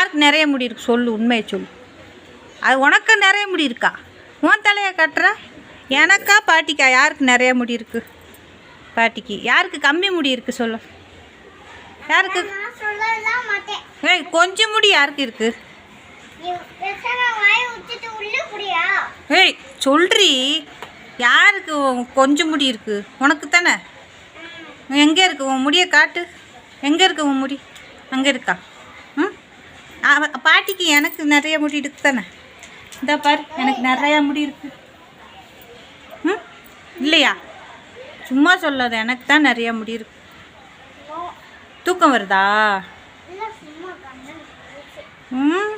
யாருக்கு நிறைய முடி இருக்கு சொல்லு, உண்மையை சொல்லு. அது உனக்கு நிறைய முடி இருக்கா? உன் தலையை கட்டுற. எனக்கா பாட்டிக்கா? யாருக்கு நிறைய முடி இருக்கு? பாட்டிக்கு. யாருக்கு கம்மி முடி இருக்குது சொல்லு. யாருக்கு? ஏய், கொஞ்சம் முடி யாருக்கு இருக்கு? ஏய் சொல்றி, யாருக்கு கொஞ்சம் முடி இருக்கு? உனக்கு தானே. எங்கே இருக்கு உன் முடியை காட்டு. எங்கே இருக்கு உன் முடி? அங்கே இருக்கா? ம், பாட்டிக்கு எனக்கு நிறைய முடி இருக்கு தானே. இந்த பாரு, எனக்கு நிறையா முடி இருக்கு. ம், இல்லையா? சும்மா சொல்லாத, எனக்கு தான் நிறையா முடி இருக்கு. தூக்கம் வருதா? ம்,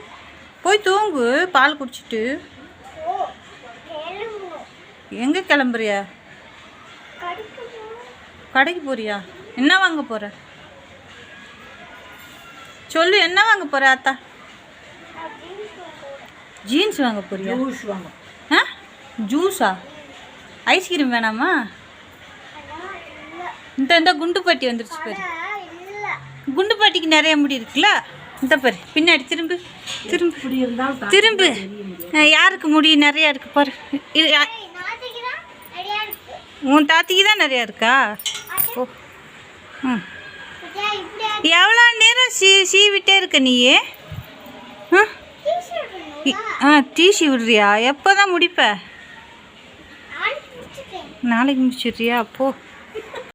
போய் தூங்கு பால் குடிச்சிட்டு. எங்கே கிளம்புறியா? கடைக்கு போறியா? என்ன வாங்க போகிற சொல்லு. என்ன வாங்க போகிற அத்தா? ஜீன்ஸ் வாங்க போறியா? ஆ, ஜூஸா? ஐஸ்கிரீம் வேணாமா? இந்த குண்டு பாட்டி வந்துருச்சு பாரு. குண்டு பாட்டிக்கு நிறைய முடி இருக்குல்ல. இந்த பாரு பின்னாடி திரும்பு திரும்பு திரும்பு. யாருக்கு முடி நிறையா இருக்கு பாரு. உன் தாத்திக்கு தான் நிறையா இருக்கா? ஓ, ம், எவ்வளோ நேரம் சீவிட்டே இருக்க நீயே? டீசி விடுறியா? எப்போ தான் முடிப்ப? நாளைக்கு முடிச்சிடுறியா? அப்போ